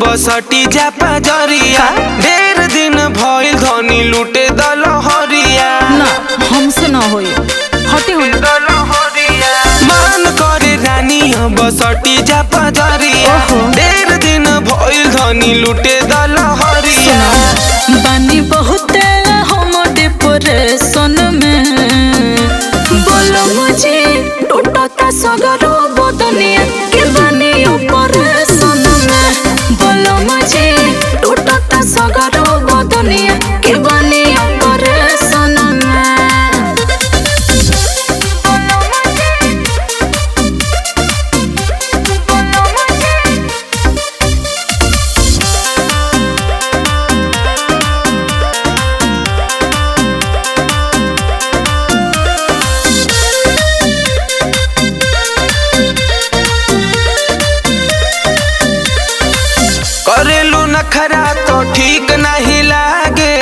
बसटी जा पजरिया ढेर दिन भइल धनी लूटे दलहरिया ना हमसे ना होई हटे हो मान करे रानी बसटी जा पजरिया ढेर दिन भइल धनी लूटे दलहरिया बानी बहुत हम डिप्रेशन में बोलो मुझे टूटता सगरो बदनिया के बानी ऑपरेशन में बोलो मुझे टूटता सगरो बदनिया के बानी ऑपरेशन में करेलू नखरा तो ठीक नहीं लागे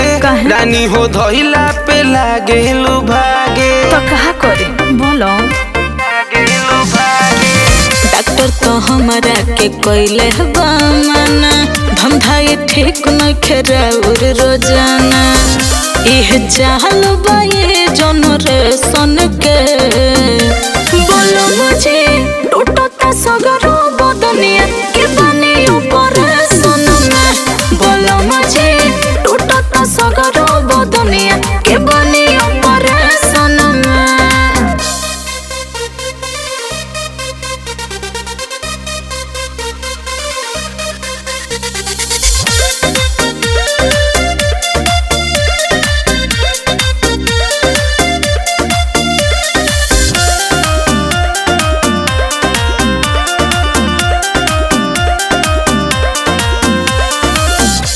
रानी हो धइला पे लागे लू भागे तो कहा करे बोलो डॉक्टर तो हमारा के कोइले बामना धंधा ये ठीक न खेराउर रोजाना इह चाहल बाये जनरेशन के बोलो मुझे टूटता सगरो बदनिया के बानी ऑपरेशन में बोलो मुझे टूटता सगरो बदनिया के बानी ऑपरेशन में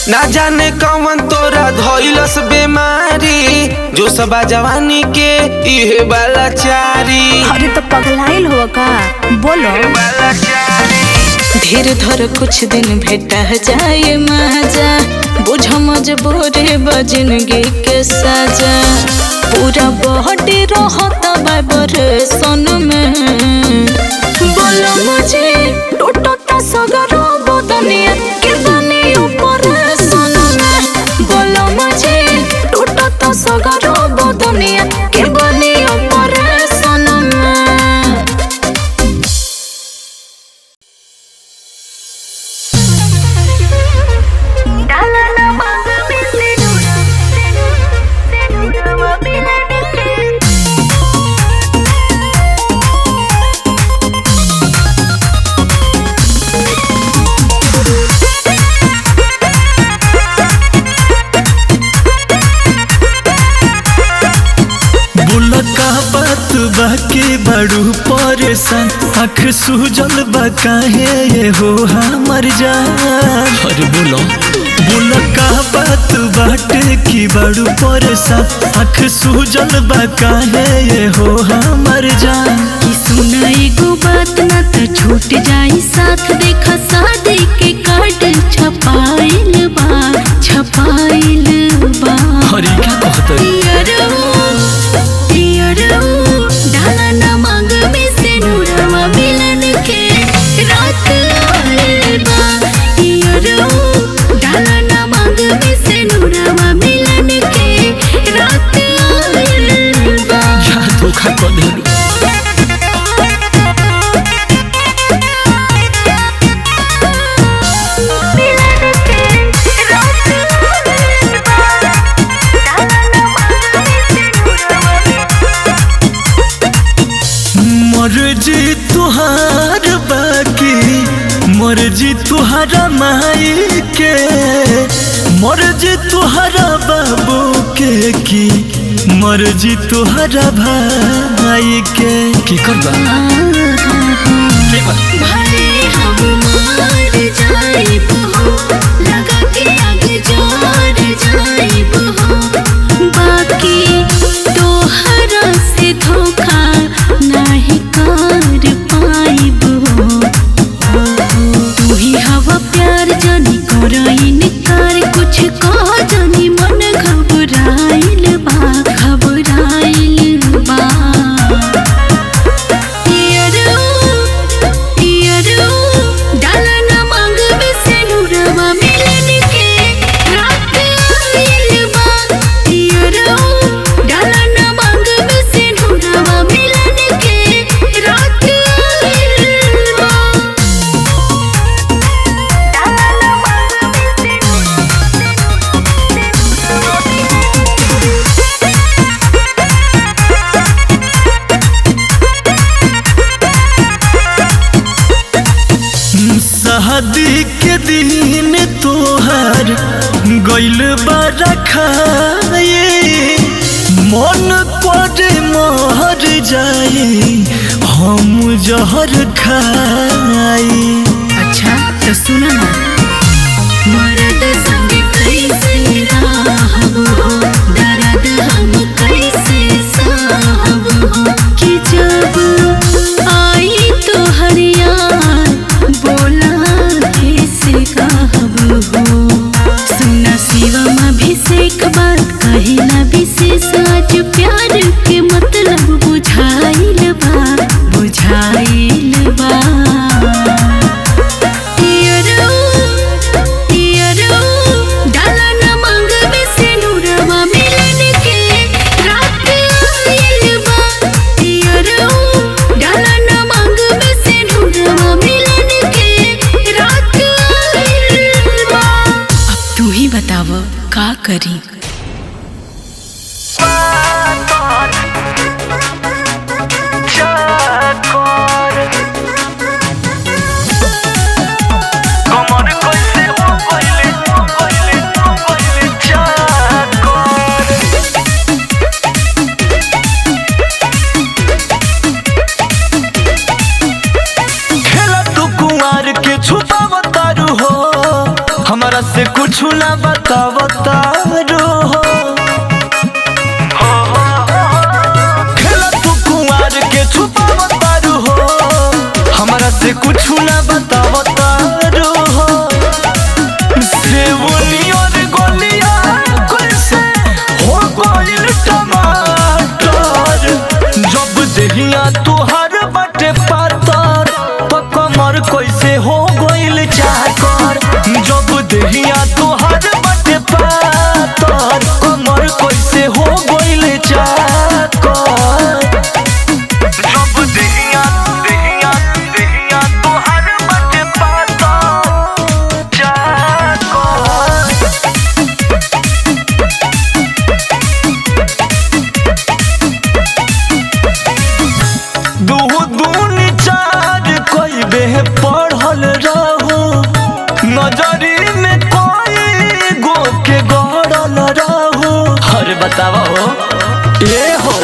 ना जाने कौन तोरा धइलस बीमारी जो सबा जवानी के इहे वाला चारी अरे तो पगलाइल हो का बोलो धीर धर कुछ दिन भेटा जाए मजा बुझ मजबूरी जिंदगी के सजा पूरा बॉडी रहता वाइब्रेशन में बोलो मुझे टूटता सगरो बदनिया के बानी ऑपरेशन में बोलो मुझे टूटता सगरो बदनिया के बानी ऑपरेशन में बाकी बड़ू परेशान आँख सूजल बा काहे ये हो हमर जान अरे बोलो का बात बाटे की बड़ू परेशान आँख सूजल बा काहे ये हो हमर जान कि सुनाई गो बात ना तो छूट जाई साथ देखा शादी के कार्ड छपाइल बा अरे क्या कहते डाला ना मांग में से नूरवा मिलन के रात आइल बा डाला ना मांग में से नूरवा मिलन के रात आइल बा क्या धोखा कर देलू मर्जी तुहार बाकी मर्जी तुहारा माई के मर्जी तुहारा बाबू के की मर्जी तुहारा भाई के करबा भले हम मर जाइब हो लगा के आगे जोर जाइब हो बाकी तोहरा से धोखा दिन तोहार गइल बारा खाए मन करे मर जाए हम जहर खाए। अच्छा तो सुनो ना, मर्द संग कैसे रहब हो, दर्द हम कैसे सहब हो, कि जब आई तो हरियार बोला कैसे कहब हो। सुना शिवम अभिषेक बात कहिला विशेष, आज प्यार के मतलब बुझाइल बा बताव का करी। हमरा से कुछ ना बतावतारो हो, खेला तू कुंवार के छुपावतारो हो, हमरा से कुछ ना बतावतारो हो। सेवनी और गोलिया कैसे हो गइल टमाटर, जब देहिया तुहार बाटे पातर कमर कैसे हो गइल चाकर, जब देहिया तुहार बाटे पातर कमर कैसे हो गइल चाकर, जब देहिया तुहार बाटे पातर चाकर। दून चार कोई बे पढ़ल रहो, नजरी में कोई गो के गड़ल रहो। अरे बतावा हो ये हो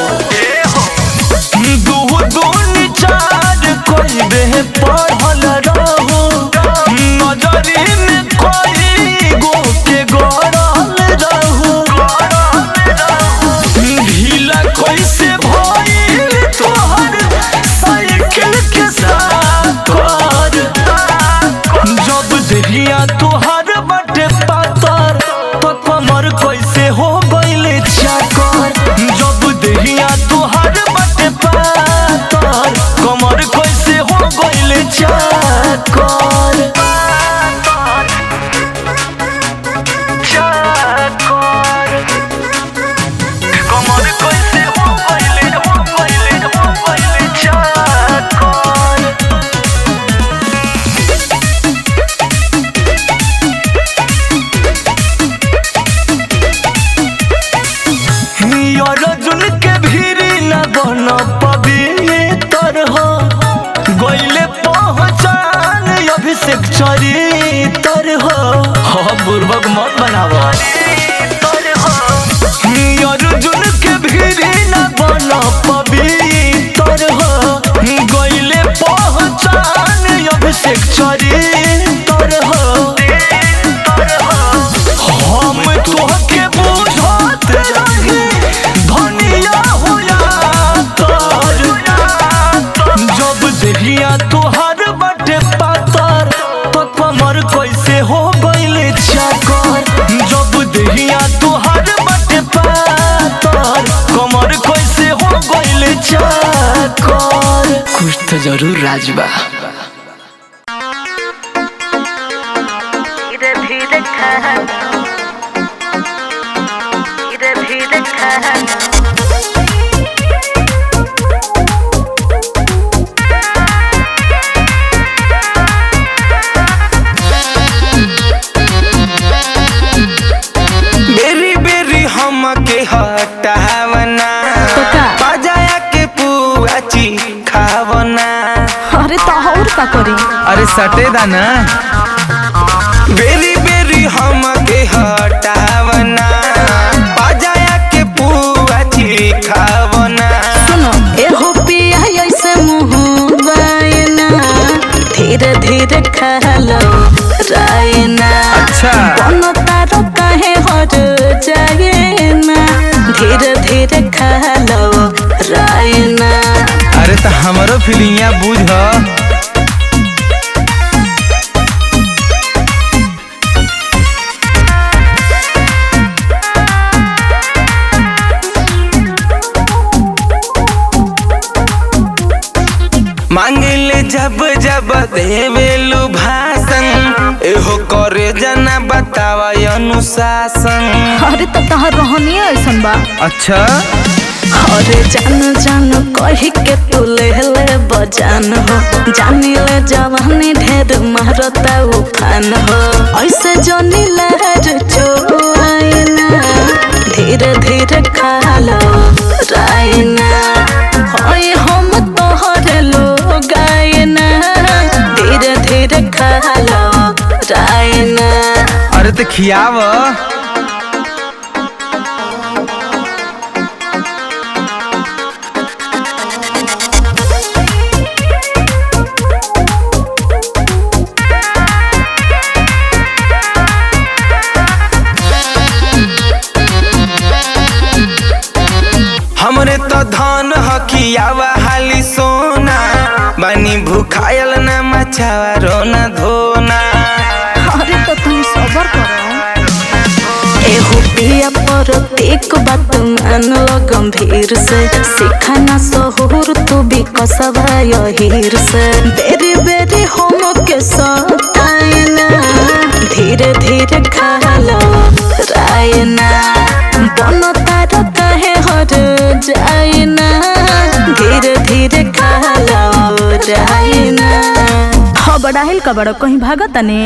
दून चार कोई बे पढ़ल रहो, नजरी में कोई गो के गड़ल रहो। ढीला कैसे भइल तोहर साइकिल के साथ कर, जब देहिया तुहार बाटे पातर कमर कैसे हो गइल चाकर, जब देहिया तुहार बाटे पातर कमर कैसे हो गइल चाकर। कमर कैसे हो गइल चाकर। अर्जुन के भीरी न बन पवित्र हो, गइले पहचान अभिषेक चरित्र हो, बुर्बक मत बनावा। अर्जुन के भीरी न बन पवित्र हो, गइले पहचान अभिषेक चरित्र हो। हम तोहके बुझत रही धनिया होया तर, जब देहिया तुहार बाटे पातर कमर कैसे हो गइल चाकर, जब देहिया तुहार बाटे पातर कमर कैसे हो गइल चाकर। कुछ तो जरूर राजबा। बेरी बेरी हमके हटावना, बजाया के पुआची खावना। अरे तो और का करी। अरे सटे दाना बेरी बेरी हमके हटावना बजाया के पुआ चिखावना। सुनो एहो पिया ऐसे मुँह बायना धीरे धीरे खा लो रायना। अच्छा बनो तारो काहे हर जाए ना धीरे धीरे खा लो रायना। अरे तो हमारो फीलिंगिया बुझ। मांगले जब जब देवेलु भाषण एहो करे जना बतावा अनुशासन। अरे तो तहार रहनी ऐसन बा। अच्छा अरे जान जान कही के तू ले बजान हो जानी ले जवानी ढेर मारता उफान हो ऐसे जनी लहर चोआइना धीरे धीरे खा लो रायना। होय हम तोहरे लोग आइना धीरे धीरे खा लो रायना। अरे तो खियाव। हमरे तो धन हकियावा हाली सोना बनी भूखायल न मचावा रोना धोना। अरे तो तुम सबर करो। एहो पिया प्रत्येक बात मान लो गंभीर से सिखाना सहूर तू भी कसबा यहीर से बेरी बेरी हम के सताइना धीरे धीरे खा लो रायना। बनो तारो काहे हर जाइना धीरे धीरे खा लो रायना। हाँ बड़ा हिल का बड़ा कहीं भागत ने।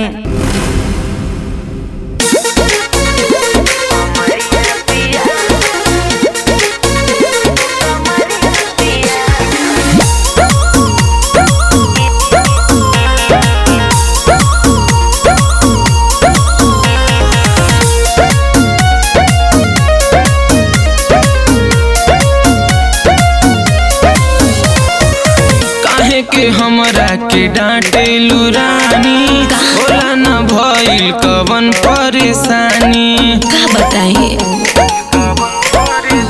के हमरा के डांटेलू रानी बोला न भइल कवन परेशानी। का बताइए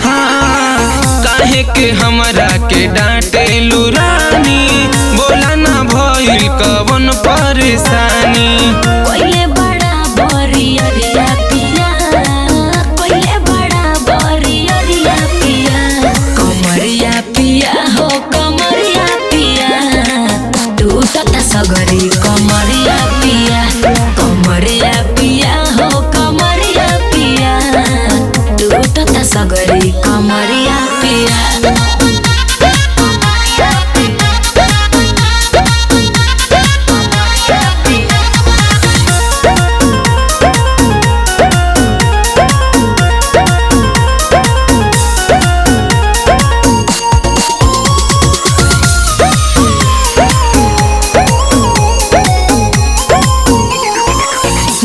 हाँ काहे के हमरा के डांटेलू रानी बोला न भइल कवन परेशानी। कोइले बड़ा बरियरिया पिया कोइले बड़ा बरियरिया पिया कमरिया पिया हो कमरिया पिया टूटता सगरी कमरिया पिया कमरिया पिया हो कमरिया पिया टूटता सगरी कमरिया पिया।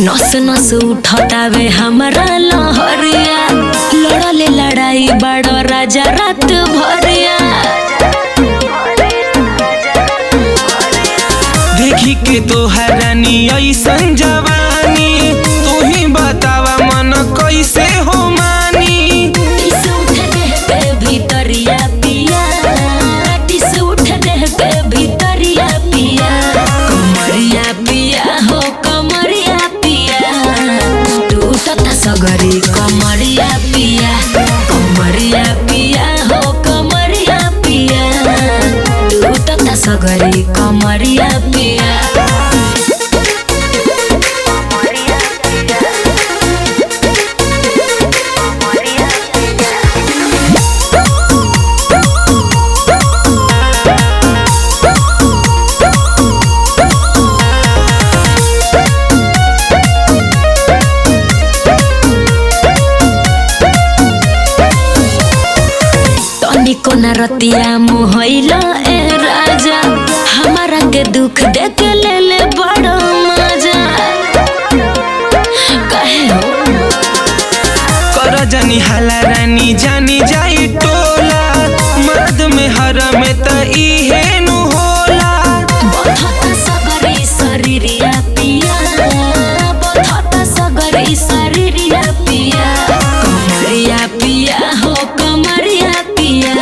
नस नस उठतावे हमारा लहरिया लड़ले लड़ाई बड़ो राजा रात भरिया। देखी के तो हैरानी ऐसन जवानी तू ही बतावा मन कैसे हो मानी। टिस उठ देह पे भीतरिया पिया टिस उठ देह पे भीतरिया पिया कमरिया पिया हो कमरिया पिया टूटता सगरी कमरिया पिया कमरिया पिया हो कमरिया पिया टूटता सगरी कमरिया पिया। को न रतिया मुहैला ए राजा हमारा के दुख देख ले ले बड़ा मजा। जनी हाला रानी जानी जाई टोला मर्द में हर में त इहे नु होला। बधत सगरी शरीरिया पिया बधत सगरी शरीरिया पिया कमरिया पिया हो कमरिया पिया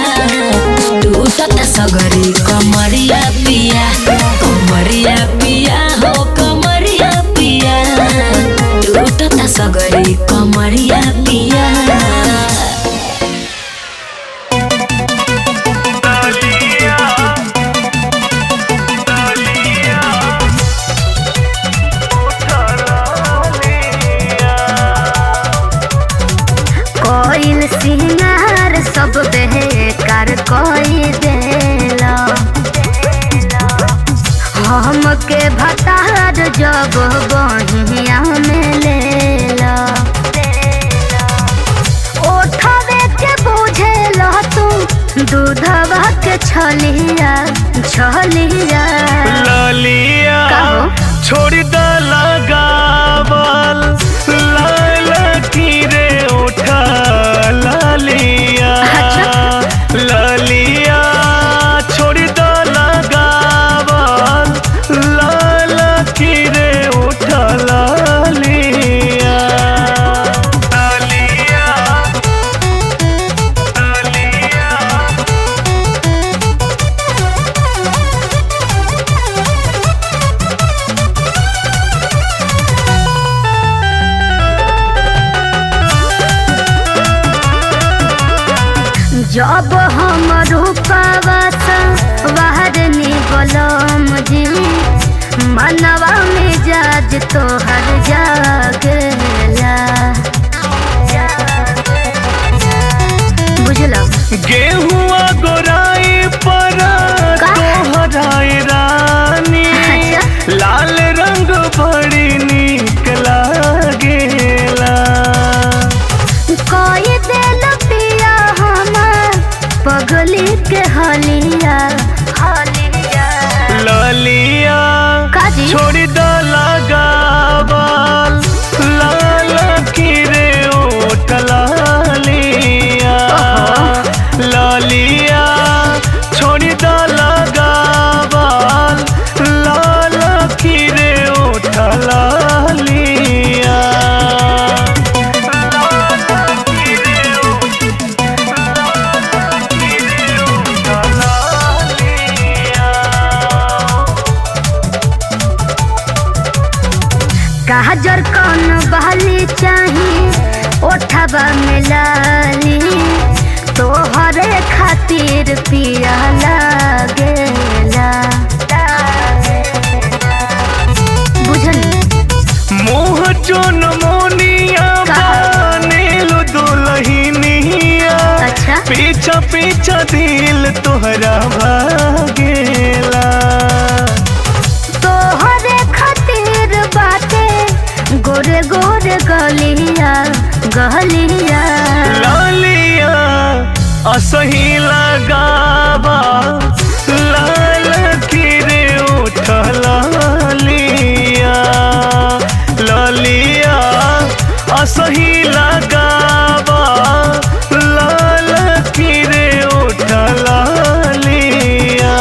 टूटत सगरी कमरिया पिया कमरिया पिया हो कमरिया पिया टूटत सगरी कमरिया पिया। कोइल सिंगार सब बेकार कोई देला हमके भतार जब बहिया में लेला ओठवे के बुझेला तू दूधवा के छलिया छलिया लालिया छोड़ द लगावल लाल की रे उठा लालिया लालिया छोड़ द लगावल लाल की रे उठा लालिया लालिया लालिया। जब हम रूपवा बाहर निकलम जी मनवा मिजाज तोहर जागेला बुझलो गेहुआ गोराई पर तोहराई रानी लाल रंग बड़ी नीक लागेला कोई दिल पिया हमार पगली के हलिया हलिया लालिया काजी छोड़ द लगावल लाल की रे ओठ लालिया लालिया छोड़ द लगावल लाल की रे ओठ लालिया काजर कौन बहली चाही ओठवा में लाली तोहरे खातिर पिया लागेला बुझली मोह चोन मोनिया बनेलो दुल्हनिया अच्छा पीछा पीछा दिल तोहरा भागेला तोहरे खातिर बाटे गोरे गोरे गलिया गलिया लालिया असही लगावा लाल की रे उठ लालिया लालिया असही लगावा लाल की रे उठ लालिया।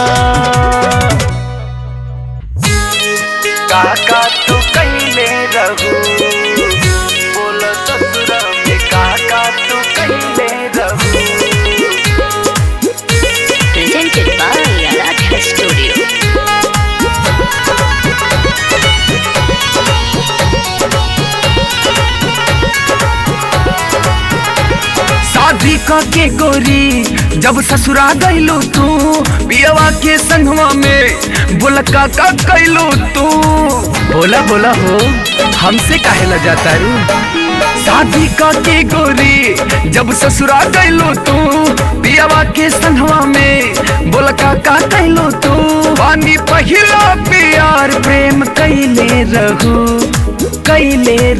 काका तू कहिले रहू बोल ससुरा में काका तू कहिले रहू। Presented by Aradha Studio. शादी के गोरी जब ससुरा गइलू तू पियवा के संगवा में बोला का कैलू तू बोला बोला हो हमसे काहे ला जाता रू। शादी के गोरी जब ससुरा गइलू तू पियवा के संगवा में बोला का कैलू तू पानी पहिला प्यार प्रेम कैले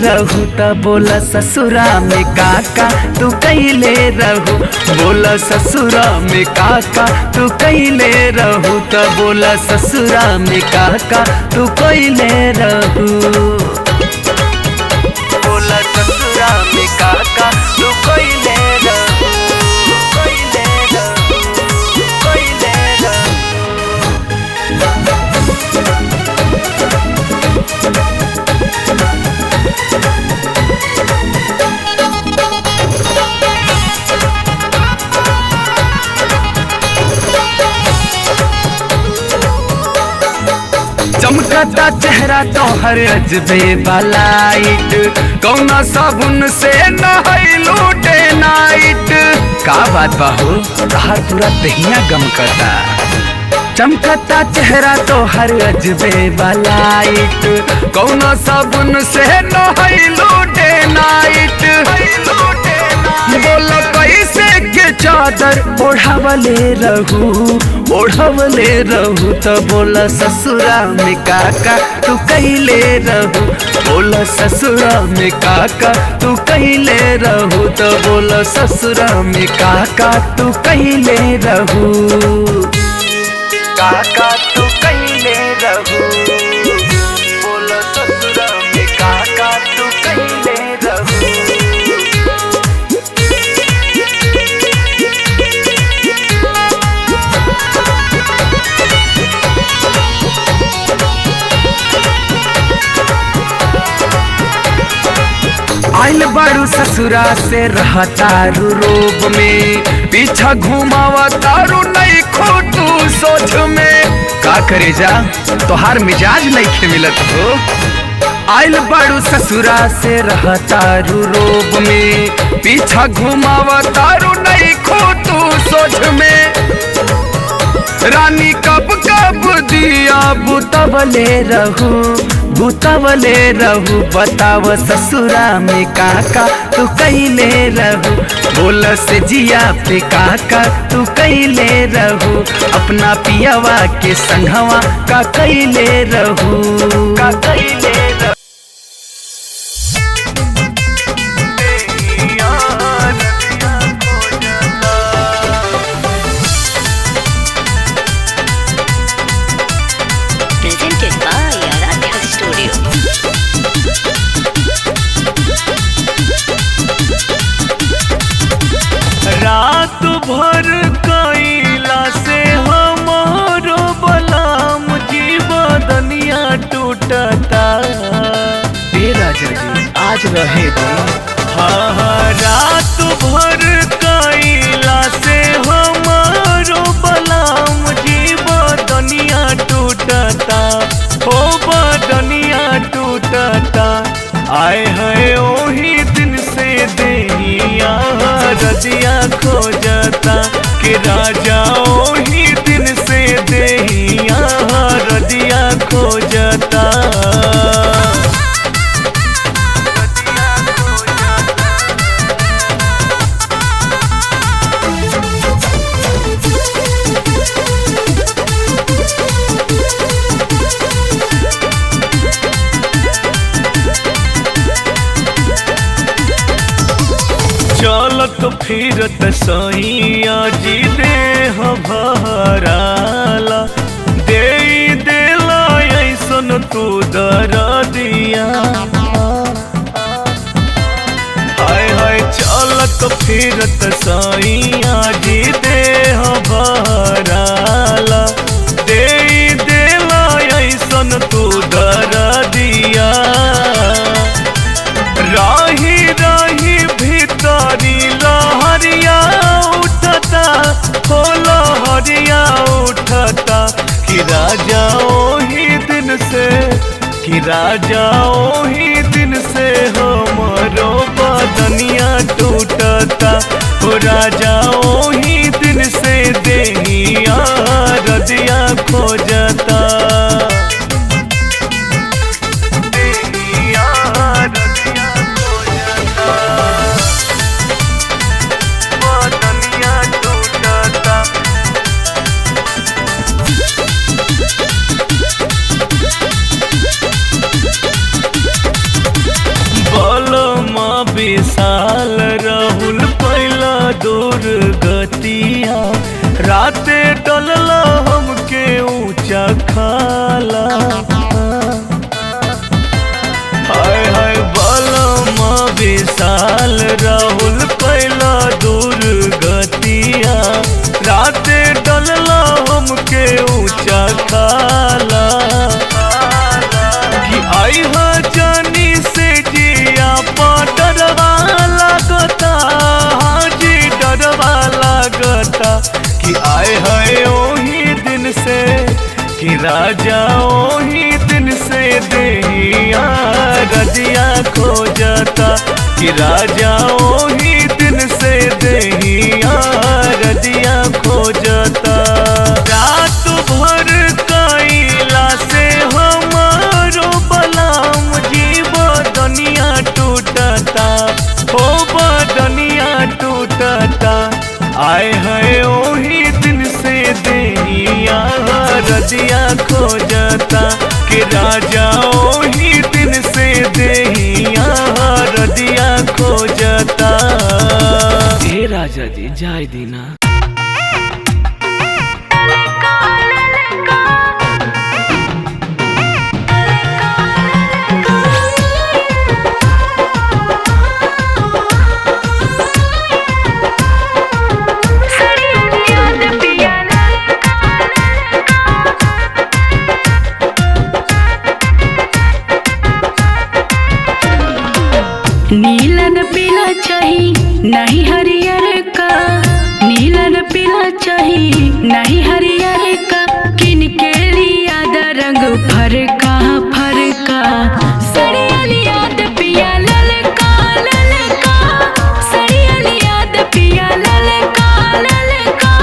रहू त बोला ससुरा में काका तू कैले रहू बोला ससुरा में काका तू कैले रहू त बोला ससुरा में काका तू कैले रहू बोला ससुरा में काका तू कैले चमकता चेहरा तोहर अजबे बलाइट, कौना साबुन से नहैलू डे नाइट। का बात बाहू तोहर पूरा दहिया गमकता। चमकता चेहरा तोहर अजबे बलाइट, कौना साबुन से नहैलू डे नाइट। बोलो कैसे के चादर ओढ़ावले रहू तो बोला ससुरा में काका तू कहिले रहू। बोला ससुरा में काका तू कहिले रहू तो बोला ससुरा में काका तू कहिले रहू। काका तू कहिले रहू, बोला ससुरा में काका तू कहिले रहू। आइल बारू ससुरा से रहा तारू रोब में, पीछा घुमावा तारू नहीं खोटू सोच में। का करे जा तोहार मिजाज नहीं खे मिलत हो। आइल बारू ससुरा से रहा तारू रोब में, पीछा घुमावा तारू नहीं खोटू सोच में। रानी कब कब दिया बुतवले रहू बताव ससुरा में काका तू कहिले रहू। बोल से जिया पे काका तू कहिले रहू, अपना पियावा के संघवा का कहिले रहू। का कहिले रहू। Presented by Aradhya Studio. रात भर कैला से हमारो बलाम जी बदनिया टूटता। तेरा जगी आज रहे दो। हाँ रात भर कैला से हमारो बलाम जी बदनिया टूटता। हो बदनिया टूटता। आए है ओही दिन से देहिया रजिया खोजता कि राजा ओही दिन से देहिया रजिया खोजता। चलत फिरत सैया जी देह भराला, दे देला ऐसन तू दरदिया। हाय हाय चलत फिरत सैया जी देह भराला, दे देला ऐसन तू दरदिया। राही राही भीतरी लहरिया उठता, हो लहरिया उठता कि राजा ओही दिन से हमरो बदनिया टूटता। हो राजा ओही दिन से देहिया रजिया खोजता। विशाल राहुल पहला दूर गतिया, राते डलला हमके ऊंचा खाला। हाय हाय बलमा विशाल राहुल पहला दूर गतिया, राते डलला हमके ऊंचा खाला। कि आई हा जानी से जिया डरवा लगता। हाँ जी डरवा लगता कि आए है ओही दिन से कि राजा ओही दिन देहिया रजिया खोजता कि राजा ओही दिन से देहिया रजिया खोजता। रात भर कैला से हमारो बलाम जीव दुनिया टूटता, हो बदनिया टूटता। आए है ओही दिन से देहिया रजिया खोजता कि राजा ओही दिन से देहिया रजिया खोजता। हे राजा जी जाय दीना। नीलन पीला चाही नहीं हरियर का, नीलन पीला चाही नहीं हरियर का, किनके लिया रंग फरका फरका। सड़ियल याद पिया ललका ललका, सड़ियल याद पिया ललका ललका,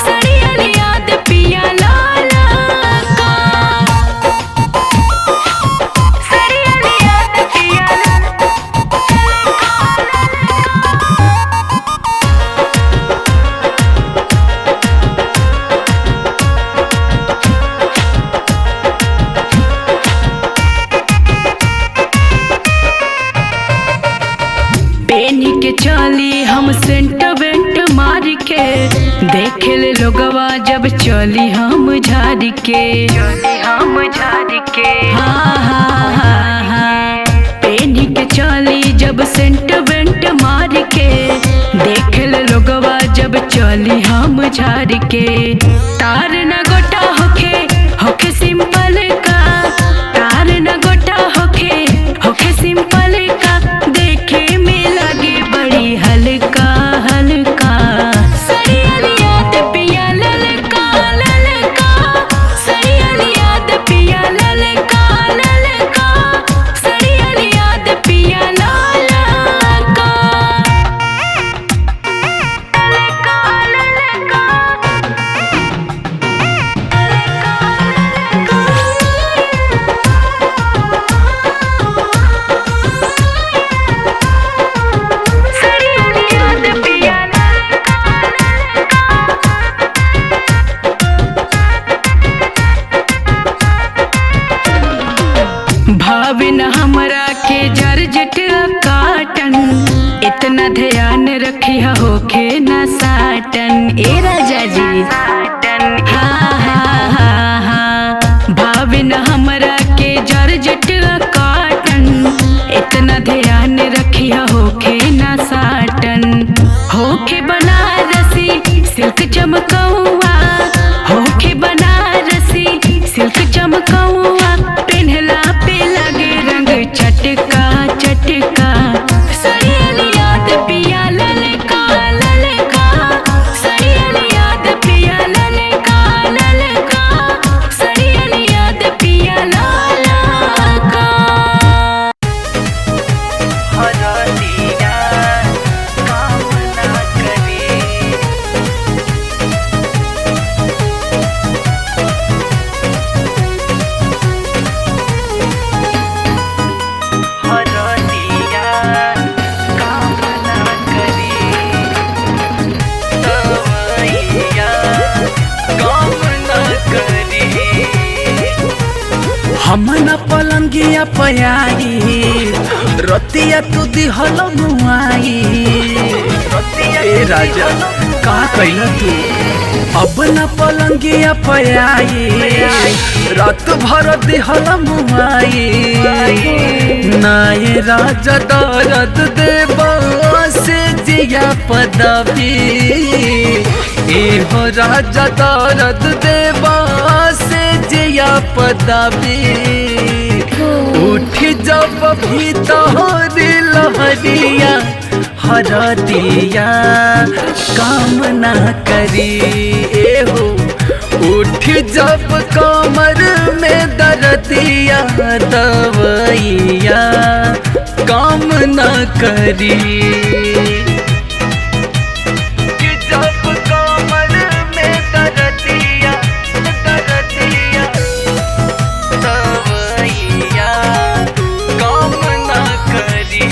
सड़ियल याद पिया ललका, सड़ियल याद पिया पेनी के चली हम सेंट वेंट मार के, देखे ले लोगवा जब चली हम झाड़ के, हम झाड़ के। हाँ हाँ हाँ हाँ, पेनी के चली जब सेंट वेंट मार के, देखे ले लोगवा जब चली हम झाड़ के। तार न गोटा होखे होखे सिंपल का, तार न गोटा होखे होखे सिंपल का, देखे में लगे बड़ी हल्का हल्का। सड़ियल याद पिया ललका ललका, सड़ियल याद पिया ललका ललका, सड़ियल याद पिया ललका, ललका सड़ियल याद पिया ललका भाविन हमरा के जरजट काटन, इतना ध्यान रखी होखे न साटन। ए राजा जी हाँ हाँ हाँ हाँ, भाविन हमरा के जरजट काटन, इतना ध्यान रखी होखे न साटन। होखे बनारसी सिल्क चमकौआ, होखे बनारसी सिल्क चमकौआ, पेन्हला पे लगे रंग चटका चटका। सड़ियल याद पिया ललका ललका, सड़ियल याद पिया ललका ललका, सड़ियल याद पिया ललका। हरदिया कामना करे हरदिया कामना करे तवैया कामना करे। हम न पलंगिया पयाई रतिया तू दिहल मुआई। ए राजा का कैला तू, अब न पलंगिया पयाई रात भर दिहल मुआई। नाये राजा दर्द देबा से जिया पदवी, ए हो राजा दर्द देबा से जिया पदवी। उठ जब भीतर लहरिया हरदिया काम ना करी, ए हो उठ जब कमर में दर्दिया दवैया काम न करी। जब कमर में दर्दिया दवैया काम न करी।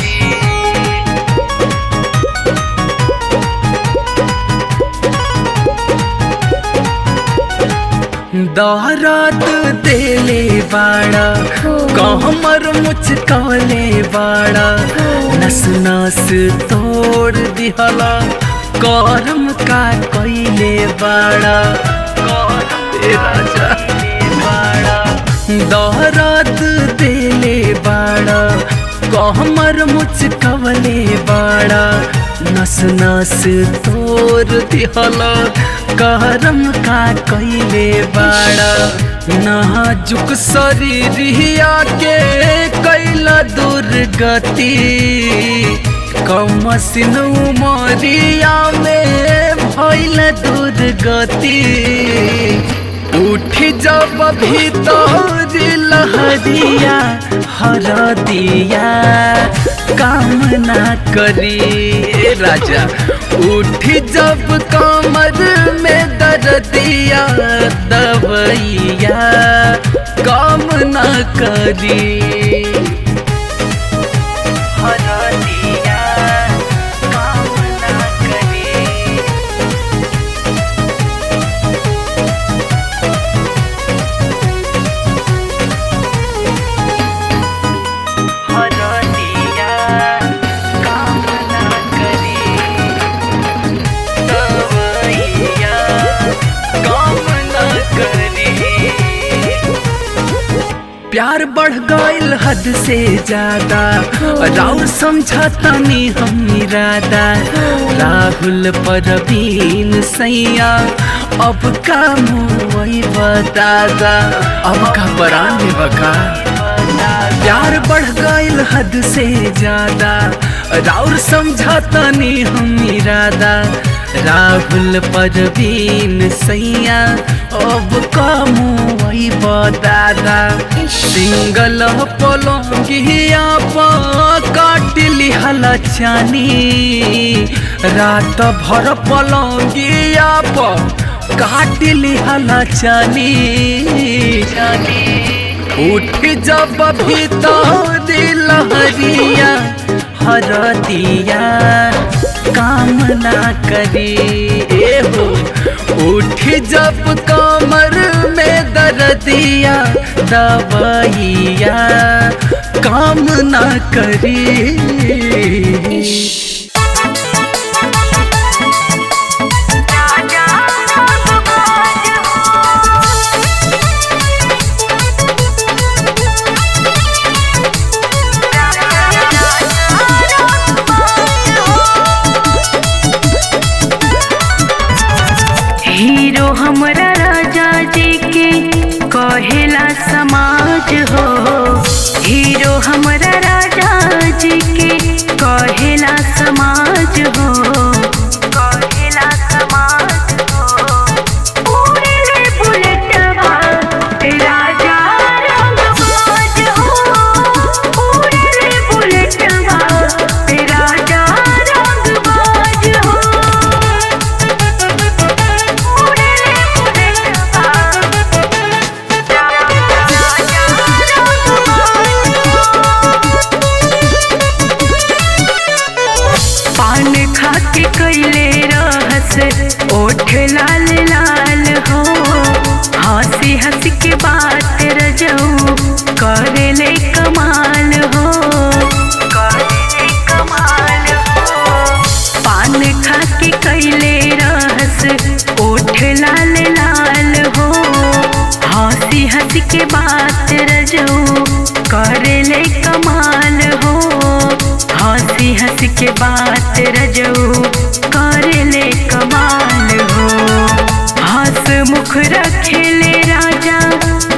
दौरात देले बाड़ा कहमर मुचकले बाड़ा नस नस तोड़ दिहला करम का कइले बाड़ा ए राजा दौरात देले बाड़ा कहमर मुचकले बाड़ा नस नस तोड़ दिहला करम का कइले बाड़ा। नाजुक शरीरिया के कैला दुर्गति कमसिन उमरिया में भइल दुर्गति। उठ जब भीतर लहरिया हरदिया काम ना करी। राजा उठ जब कमर में दर्दिया दवैया काम ना करी। हरदिया काम ना करी। प्यार बढ़ गइल हद से ज्यादा राउर समझतनी हम इरादा। राहुल परवीन सैया अब का मुई बतादा अब का परान में बका। प्यार बढ़ गइल हद से ज्यादा राउर समझतनी हम इरादा। राहुल परवीन सैया अब का मुई बतादा। सिंगल पलंगिया काट लिहला चानी रात भर पलंगिया काट लिहला चानी। उठ जब भीतर लहरिया हरदिया काम ना करी। हो उठ जब कमर में दर्दिया दवैया काम ना करी। हीरो हमरा राजा जी के कहेला समाज हो। हीरो हमरा राजा जी के कहेला समाज हो। कहेला समाज हो। उड़ेले बुलेटवा राजा रंगबाज हो। उड़ेले बुलेटवा राजा रंगबाज हो। पान खा के कैले रहस ओठ लाल लाल हो। हंसी हंसी के बात रजऊ करेले कमाल हो। करेले कमाल हो। पान खा के कैले रहस ओठ लाल लाल हो। हंसी हंसी के बात रजऊ करेले कमाल हो। हंसी हंसी के बात रजऊ करेले कमाल हो। हंस मुख रखेले राजा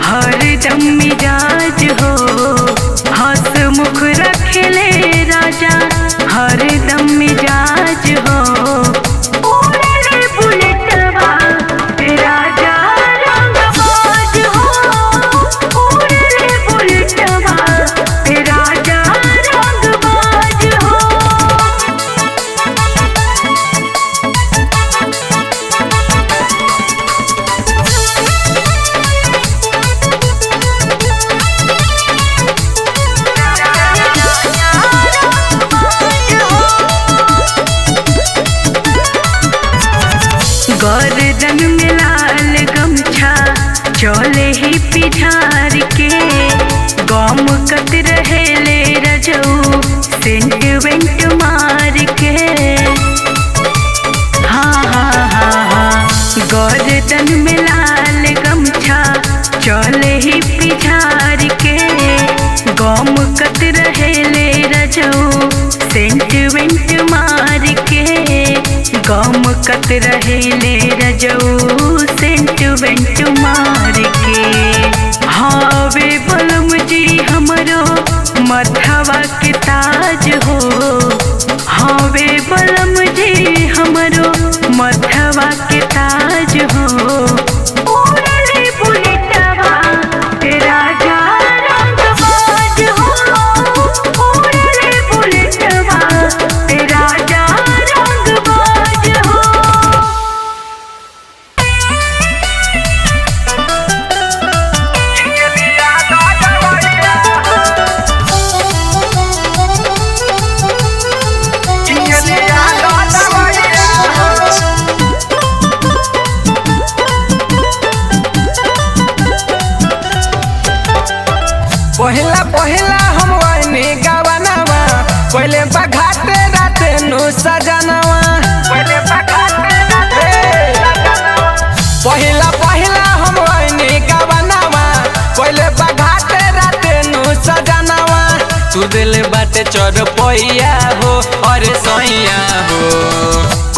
हरदम मिजाज हो। हंस मुख रखेले राजा हरदम मिजाज हो। उड़ेले बुलेटवा राजा गर्दन में लाल गमछा चले ही पिठार के गम कत रहे ले रजऊ सेंट वेंट मार के हाँ हाँ हाँ हाँ गर्दन में लाल गमछा चले ही पिठार के गम कत रहे ले रजऊ सेंट वेंट मार के गम कत रहे ले रजऊ सेंट वेंट मार के हावे बलम जी हमरो मथवा के ताज हो हावे बलम जी हमरो मथवा के ताज हो उड़ले बुलेटवा राजा रंगबाज हो उड़ले बुलेटवा राजा रंगबाज हो पहिला पहिला हम वही गवनवा पहले बघाते राते नु सजनवा पहिला पहिला हम वही गवनवा पहले बघाते राते नु सजनवा तू दिल बाटे चढ़ पैया हो और सैया हो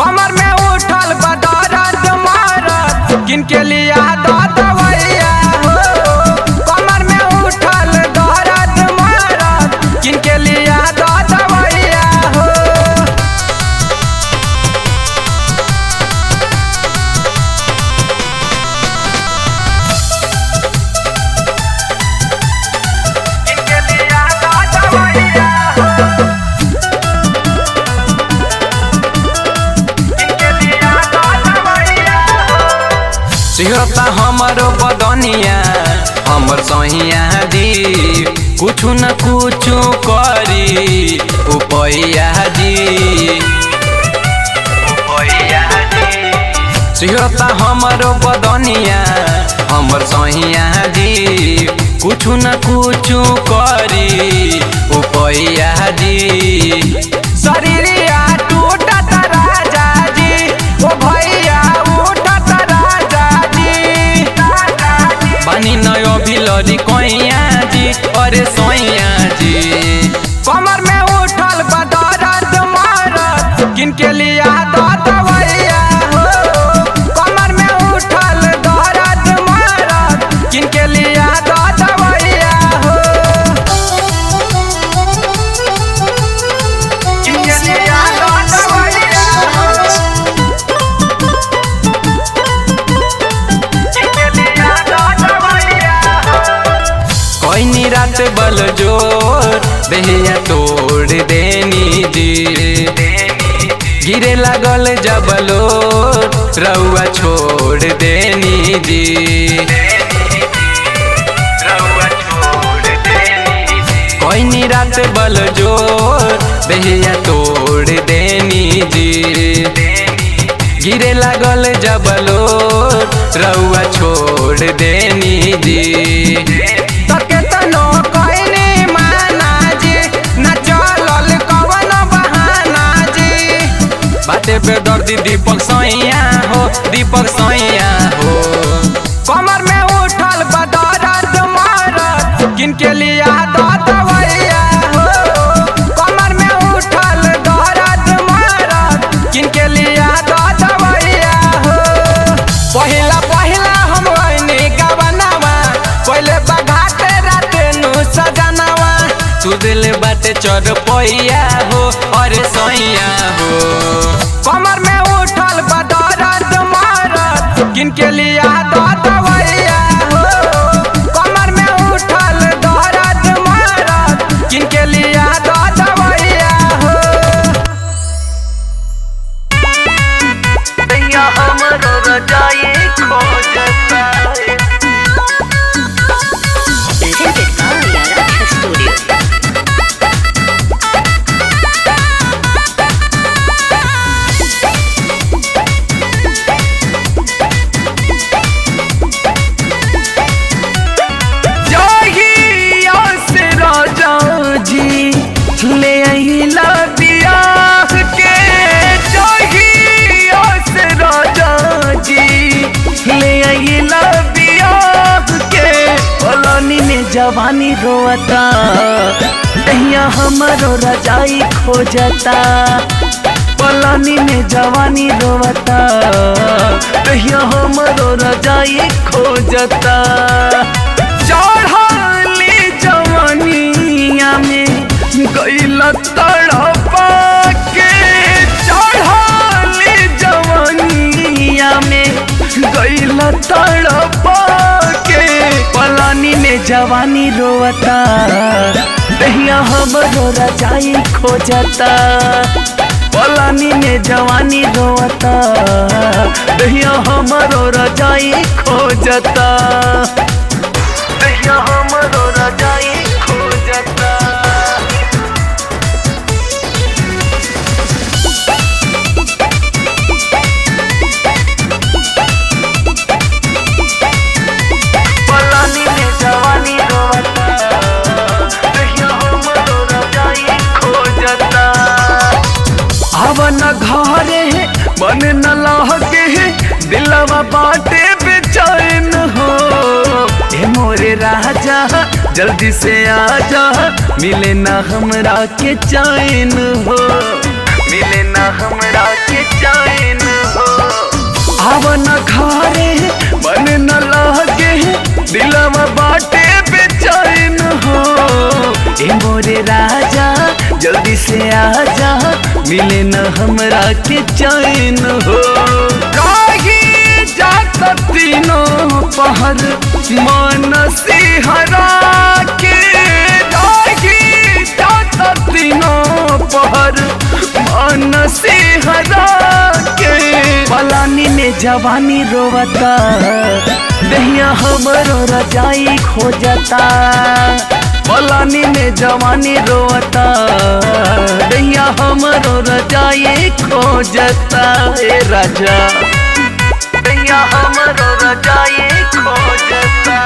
कमर में उठल बदरद मारत किनके लिया दवैया हो कमर में उठल दर्द मारत किनके लिया दवैया हो किनके लिया दवैया हो किनके लिया दवैया हो सिहता हमरो बदनिया हमर सहिया जी कुछु न कुछु करी उपैया जी सिहता हमरो बदनिया हमर सहिया जी कुछु न कुछु करी उपैया जी शरीरिया टूटत राजा जी ओ भैया उठत राजा जी बानी नयो भिलरी कोइया जी अरे सोइया जी कमर में उठल बदरद मारत किनके लिया दवैया हो कमर में उठल दर्द मारत किनके लिया दवैया हो किनके लिया दवैया हो किनके लिया दवैया हो कोई रात बल जोर देहिया तोड़ देनी जी गिरे लागल जबलो रउआ छोड़ देनी जी कोई रात बल जोर देहिया तोड़ देनी जी गिरे लागल जबलो रउआ छोड़ देनी जी तके तनो कहनी माना जी न चलल कवन बहाना जी बाटे पे दर्दी दीपक सैया हो दीपक सैया हो कमर में उठल बदरद मारत किनके लिया दवैया हो कमर में उठल दर्द मारत किनके लिया दवैया हो पहिला पहिला हम वही गवनवा पहले बघाते राते नु सजनवा तू दिल बाटे चढ़ पैया हो और सैया हो कमर में उठल बदरद मारत किनके लिया दवैया हो कमर में उठल दर्द मारत किनके लिया दवैया हो हमरो रजाई खोजता जवानी रोता, दहिया हमरो रजाई खोजता। पलानी में जवानी रोता, दहिया हमरो रजाई खोजता। चढ़ाली जवानिया में गइला तड़पा के, चढ़ाली जवानिया में गइला तड़पा के। पलानी में जवानी रोता, दहिया हमरो रजाई खोजता। पलानी में जवानी रोता, दहिया हमरो रजाई खोजता। दहिया हमरो रजाई खोजता। पलानी में जवानी रोता, दहिया हमरो रजाई खोजता। आवन घरे मन न लहके, दिलवा बाटे बेचैन हो। ए मोरे राजा जल्दी से आजा, मिले ना हमरा के चैन हो, मिले ना हमरा के चैन हो। आवन घरे मन न लहके, दिलवा बाटे बेचैन हो। ए मोरे राजा जल्दी से आजा, मिले न हमरा के चैन हो। राही जात तीनों पहर मन सिहरा के, राही जात तीनों पहर मन सिहरा के। पलानी में जवानी रोता, दहिया हमरो रजाई खोजता। पलानी में जवानी रोता, दहिया हमरो रजाई खोजता। ए राजा दहिया हमरो रजाई खोजता।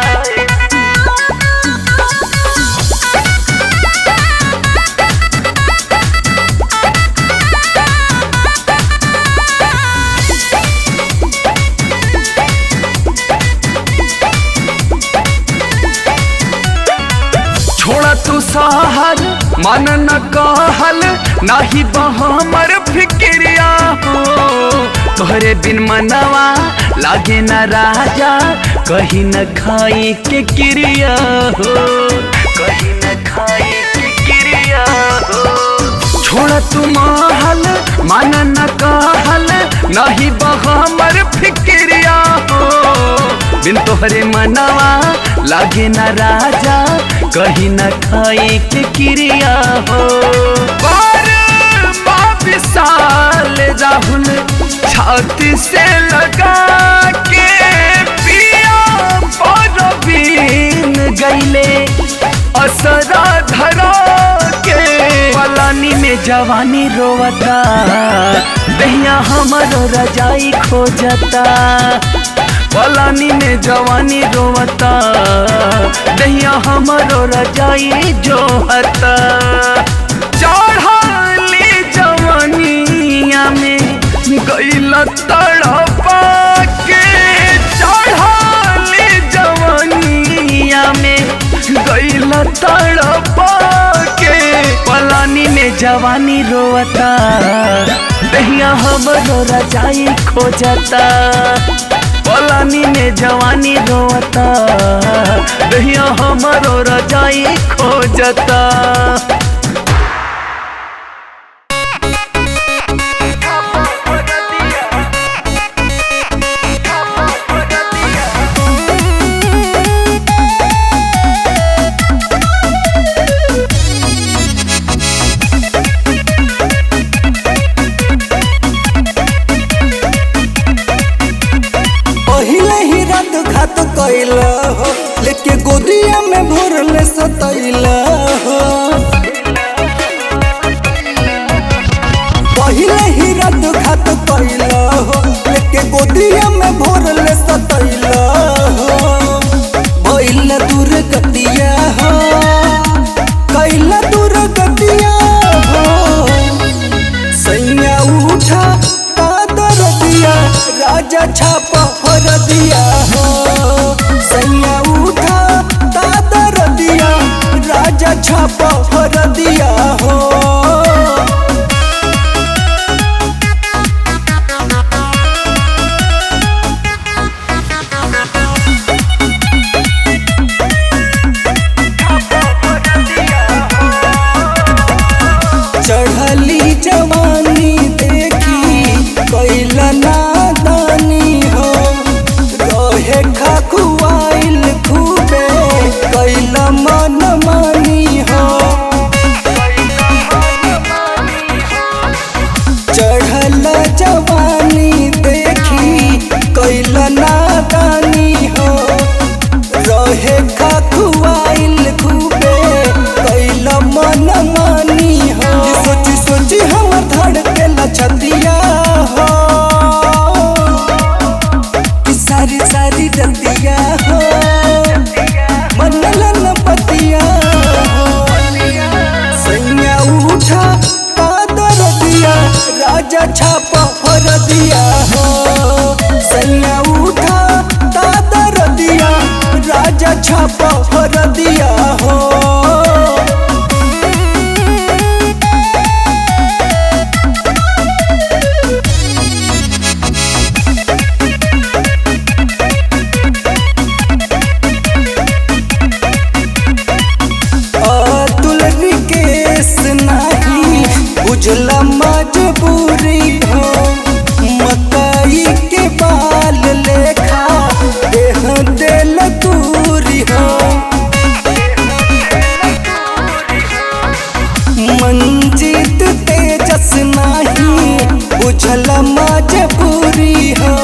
छोड़ा तू सहर मन न कहल, नाही हमर फिक्रिया हो। तोहरे बिन मनवा लागे न राजा, कहीं न खाई के क्रिया हो, कहीं न खाई के क्रिया हो। छोड़ा तू महल मन न कहल, नाही हमर फिक्रिया हो। बिन तोहरे मनवा लागे न राजा, कहीं न खाई के क्रिया हो। विशाल राहुल छाती से लगा के, पिया परवीन गईले असरा धरा के। पलानी में जवानी रोता, दहिया हमरो रजाई खोजता। पलानी में जवानी रोता, दहिया हमरो रजाई जोहता। चढ़ाली जवानिया में गइला तड़पा के, चढ़ाली जवानिया में गइला तड़पा के। पलानी में जवानी रोता, दहिया हमरो रजाई खोजता। पलानी में जवानी रोता, दहिया हमरो रजाई खोजता। कैला हो, लेके गोदिया में भरले सतैला हो। पहिले ही रात घात कैला हो, लेके गोदिया में भरले सतैला हो। भइल दूर गतिया हो, कैला दूर गतिया हो। सैया उठा कादर दिया, राजा छापा फर दिया हो। सैया उठा दादर दिया, छापा भर दिया हो। चढ़ली जवानी देखी कैला नादानी हो, रहे खखुआइल खूबे कैला मन मानी हो। चढ़ल जवानी देखी कैला नादानी हो, रहे खखुआइल खूबे कैला मन मानी हो। सोची सोची हमर धड़के लछतिया हो, कि सारी सारी रतिया हो, मनलन पतिया हो। सैया उठा कादर दिया, राजा छापा भर दिया हो। सैया उठा कादर दिया, राजा छापा भर दिया हो। बुझला मजबूरी हो, मकई के बाल लेखा देह दिल दूरी हो। मंजीत तेजस नहीं बुझला मजबूरी हो,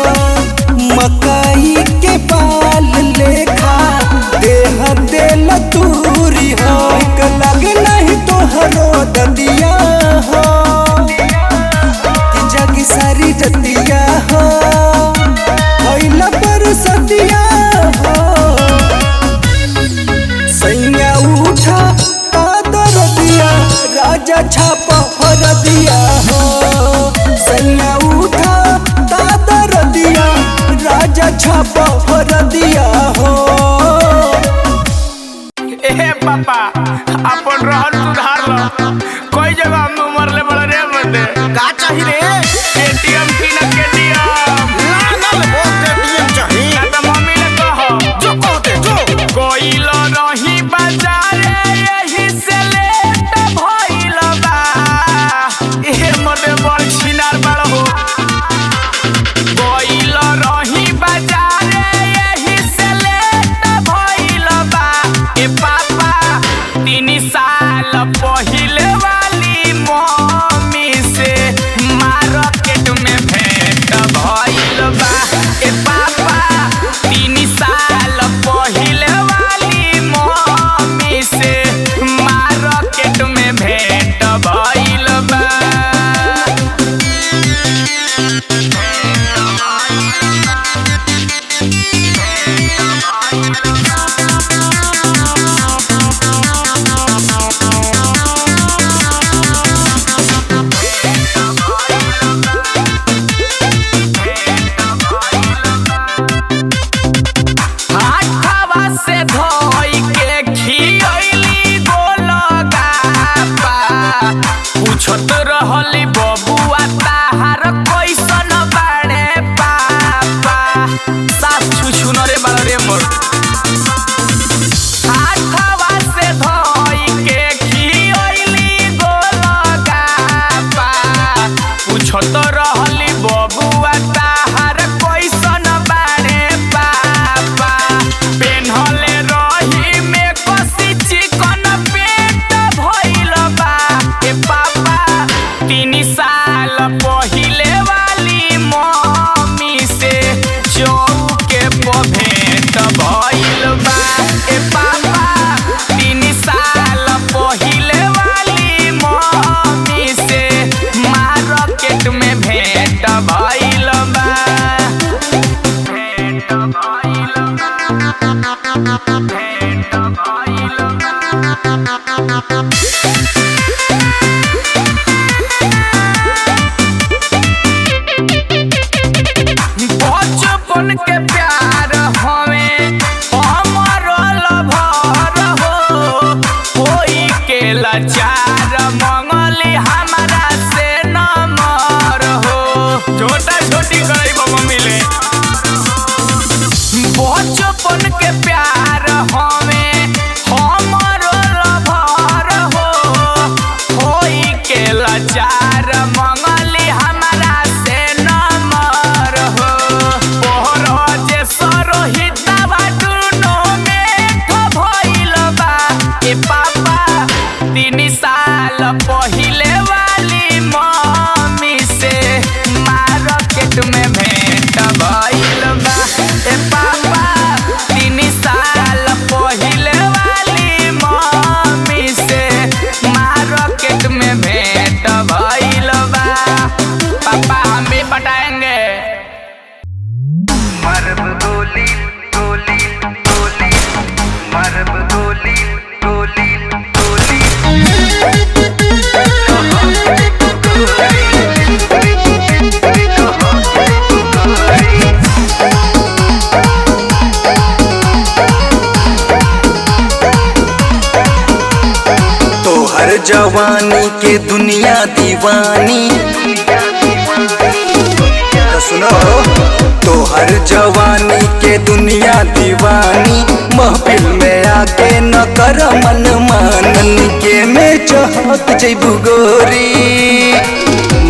मकई के बाल लेखा देह दिल दूरी हो। लग नहीं तोहरो ददिया हो, कि जग सारी जतिया हो, भइला पर सतिया हो। सैया उठा कादर दिया, राजा छापा भर दिया हो। सैया उठा कादर दिया, राजा छापा भर दिया हो। ए पापा अपन रहन सुधार लो, कोई जगह हम मरले बड़ा रे बंदे का चाही रे? एटीएम की ना केटीएम लागल वो केटीएम चाही। ना तो मम्मी ने कहो जो कहते जो कोई लो रही बाजारे यही से लेट भइल बा। ए मर्दे बड़ छिनार बड़ हो, कोई लो रही बाजारे यही से लेट भइल बा। ए पापा 3 साल पहिले वाली मम्मी से मार्केट में भेंट भइल बा। ए पापा 3 साल पहिले वाली मम्मी से मार्केट में भेंट भइल बा। हाथवा से धोई के खियैली गोलगप्पा, पूछत रहली बबुआ ताहार कैसन बाड़े पापा। सास छुछु न रे बाड़ रे मोर। हाथवा से धोई के खियैली गोलगप्पा, पूछत रहली बबुआ ताहार कैसन बाड़े पापा। पेन्हले रही में कसी चिकन पेट भइल बा। ए पापा 3 साल पहिले वाली मम्मी से चौके पर भेंट भइल बा। ए पापा 3 साल पहिले वाली मम्मी से मार्केट में भेंट भइल बा। भेंट भइल बा, भेंट भइल बा। बचपन के प्यार हमें हमर लभर हो, होई हमें हमरो लभर हो होई के लाचार मंगली हमारा से नंबर हो पोहर जे सरोहितवा दुनो में भइल बा ए पापा 3 साल पहिले वाली मम्मी से मार्केट में भेंट भइल बा ए पापा 3 साल पहिले वाली मम्मी से मार्केट में भेंट भइल बा पापा हम भी पटाएंगे मरब गोली गोली गोली मरब गोली गोली गोली तोहर जवानी के दुनिया दीवानी तो सुनो तोहर जवानी के दुनिया दीवानी महफिल में आके न कर मन मानन के में चहक जइबू गोरी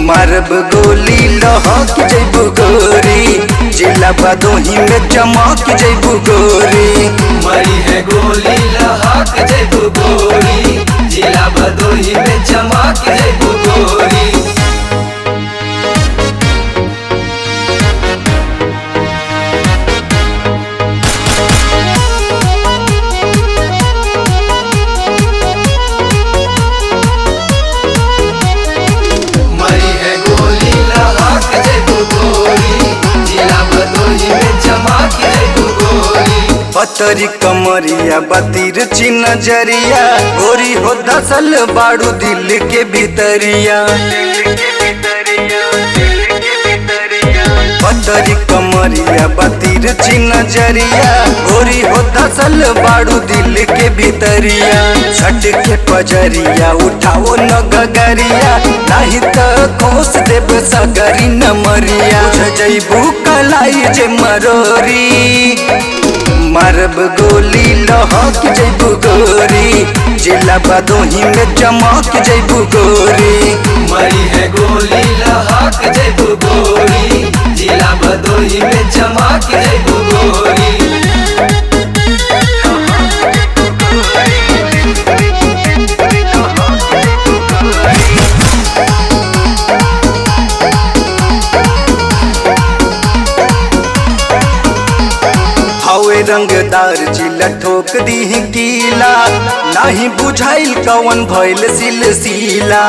मारब गोली लहक जइबू गोरी जिला बदोही में चमक जइबू गोरी मरी है गोली लहक जइबू गोरी जिला भदोही में चमक जइबू गोरी मरी है गोली लहक जइबू गोरी जिला भदोही में चमक जइबू गोरी पतरी कमरिया बतीर नजरिया गोरी हो दसल बाड़ू दिल के भीतरिया पतरी कमरिया बतीर नजरिया गोरी हो दसल बाड़ू दिल के भीतरिया छट के पजरिया उठाओ न गगरिया नहीं तो खोस देव सगरी न मरिया जइबू कलाई जे मरोरी मारब गोली लहक जइबू गोरी जिला बदोही में चमक जइबू गोरी मरी है गोली लहक जइबू गोरी जिला भदोही में चमक जइबू गोरी हवे रंगदार जिला ठोक दी कीला नहीं बुझाइल कवन भइल सिलसिला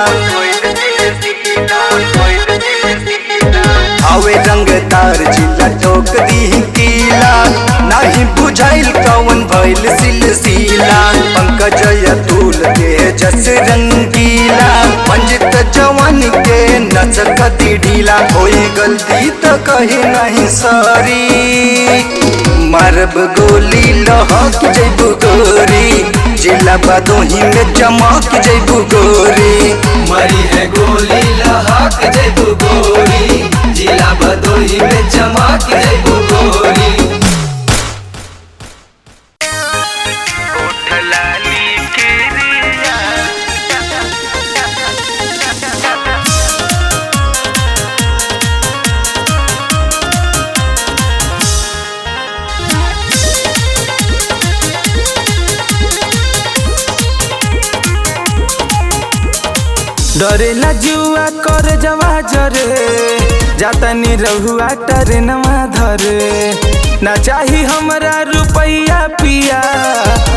हवे रंगदार जिला ठोक दी कीला नहीं बुझाइल कवन भइल सिलसिला पंकज अतुल के जस रंगीला मंजित जवान के नचक ढीला होई गलती तो कही नहीं सॉरी मारब गोली लहक जइबू गोरी जिला बदोही में चमक जइबू गोरी मरी है गोली लहक जइबू गोरी जिला भदोही में चमक जइबू गोरी डरेला जुआ कर जवा जरे जातनी रहुआ टरेनवा धरे ना चाही हमरा रुपैया पिया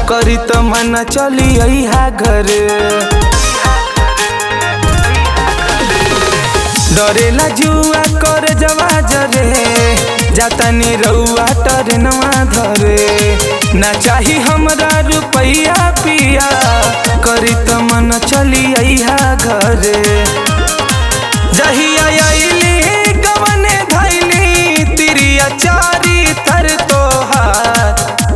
करी तो मन चली अइहा घरे डरेला जुआ कर जवा जरे जातनी रहुआ टरेनवा धरे ना चाही हमरा रुपैया पिया करी तो मन चली अइहा घरे जहिया अइली कवने धैली तिरिया चारी तर तोहार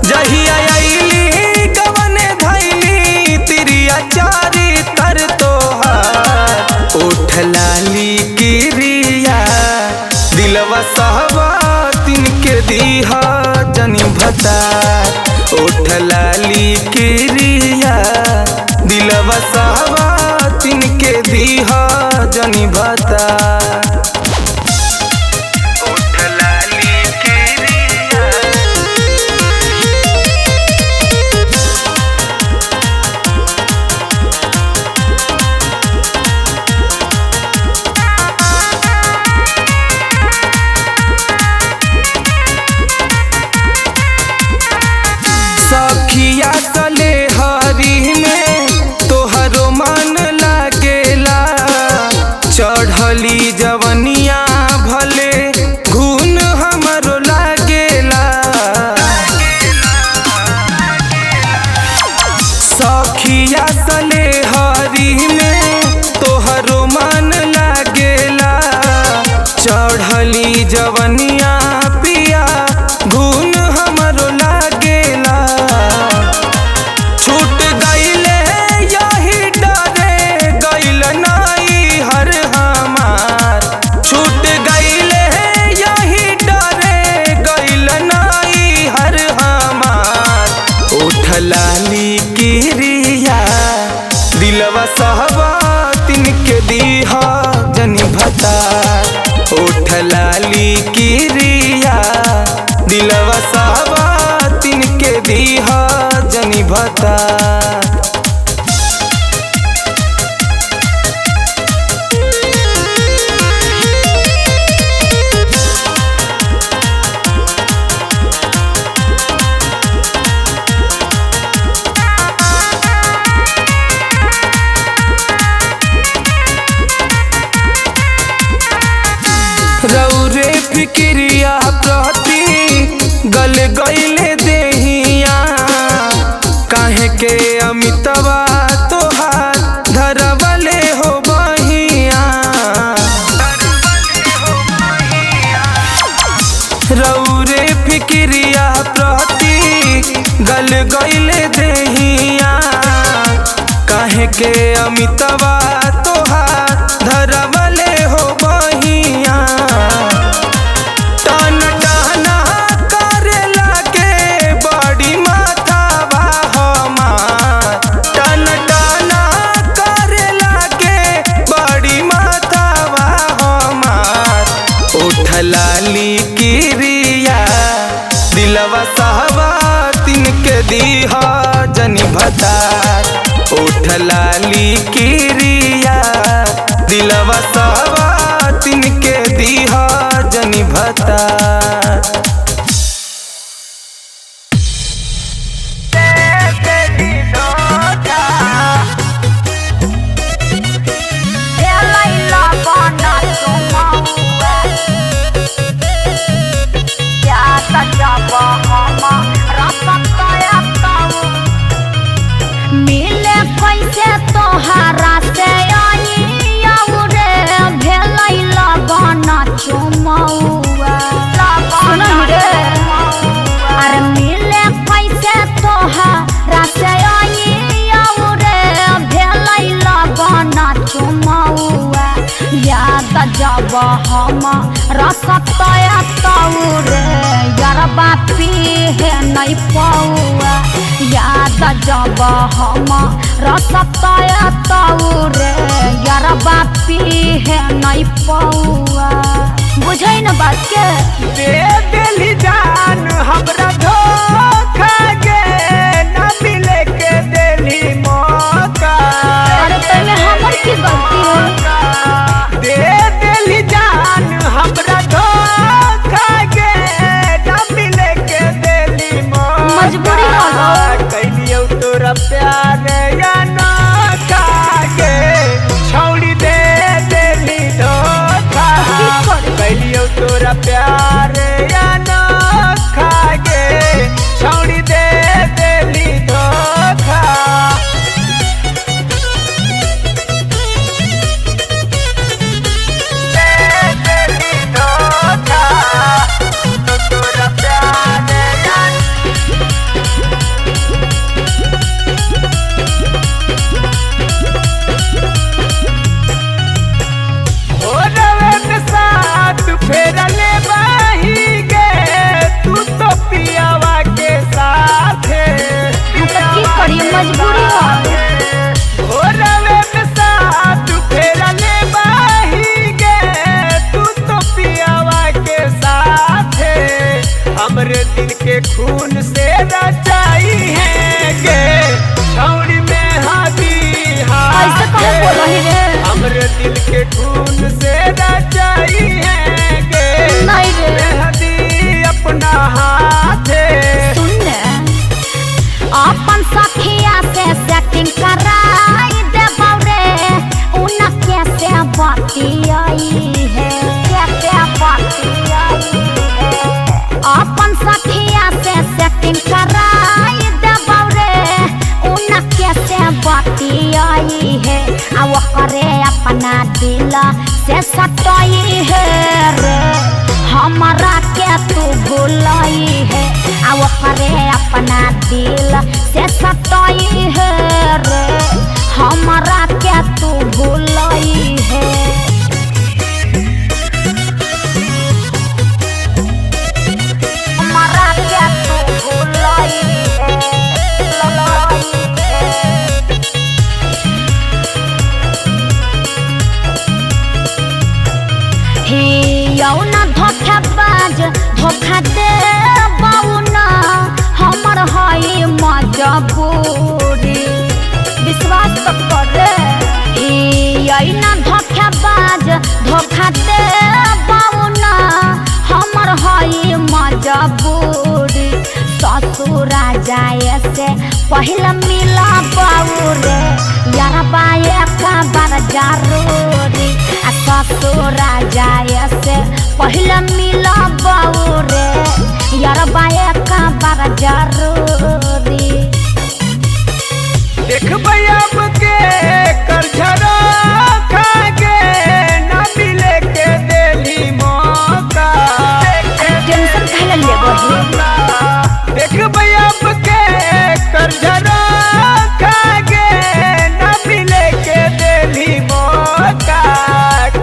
जहिया अइली कवने धैली तिरिया चारी तर तोहार उठ लाली गिरिया दिलवा सहवा तिनके दीहा जनी भता ओठ लाली किरिया दिलवा सवातिन के दीहा जनी भता ओठ लाली किरिया सखिया तले हरी में तोहरो मन लागेला चढ़ली जवनिया भले घून हमरो लागेला सखिया तले हरी में तोहरो मन लागेला चढ़ली जवनिया पिया घून हमरो लागेला छूट गईले यही डरे गईल नाई हर हमार छूट गईले यही डरे गईल नाई हर हमार ओठ लाली किरिया दिलवा सहबातिन के दीहा जनी भता ओठ लाली किरिया दिलवा सहबातिन के दीहा जनी भता रौरे फिक्रिया प्रति गल गईले देहिया काहे के अमितवा तोहार धरवले हो बहिया रौरे फिक्रिया प्रति गल गईले देहिया काहे के अमितवा तोहार धरवले हो बहिया टन टना करे लागे बड़ी माथावा हमार टन टना करे लागे बड़ी माथावा हमार ओठ लाली किरिया दिलवा सहबातिन के दीहा जनी भता ओठ लाली किरिया दिलवा सहबातिन के दीहा जनी भता मिले कैसे तोहरा से रे भेलै लगन चुमौआ अरे मिले कैसे तोहरा से रे भेलै लगन चुमौआ याद जब हम रसतया तौरे यरबा पीहे नहीं पौआ याद जब हम रसतया तौरे यरबा पीहे नहीं पौआ बुझै न बात के दे दिली जान हमरा धोखा गे न मिले के दिली मौका अरे तने हमर की गलती है दे दिली जान हमरा धोखा गे न मिले के दिली मौका मजबूरी हो गो कैलियो तोरा प्यार या ना खागे छौड़ी दे दिली धोखा कैलियो तोरा प्यार या ना हमरे दिल के खून से रचाई है गे छौड़ी में हादी ऐसे कहे बोला ही रे हमरे दिल के खून से रचाई है गे नहीं रे मेहदी अपना हाथे सुन अपन सखिया से सेटिंग कराई दे बौरे उन कैसे बतियाई है कैसे बतियाई है अपन सखिया से सेटिंग कराई दे बौरे उन कैसे बतियाई है आ वो करे अपना दिल से सटाई है रे हमारा के तू भुलाई है आ वो करे अपना दिल से सटाई है रे हमारा के तू भुलाई है हमारा के तू भुलाई है हे यौना धोखाबाज धोखा दे बाउना हमर हई मजबूरी विश्वास तो करे हे यौना धोखाबाज धोखा दे बाउना हमर हई मजबूरी ससुरा जाए से पहले मिला बाउरे यार बाए का बार जरूरी आ ससुरा जाए से पहले मिला बाउरे यार बाए का बार जरूरी देखबै अब के करझरा खागे ना मिले के देली मौका टेंशन काहे ले बही देखबै अब के करझरा खागे ना मिले के देली मौका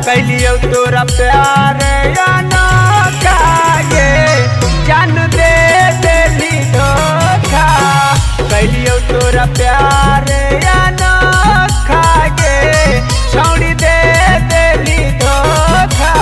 कैलियो तोरा प्यार या ना खागे जान दे देली धोखा कैलियो तोरा प्यार या ना खागे छौड़ी दे देली धोखा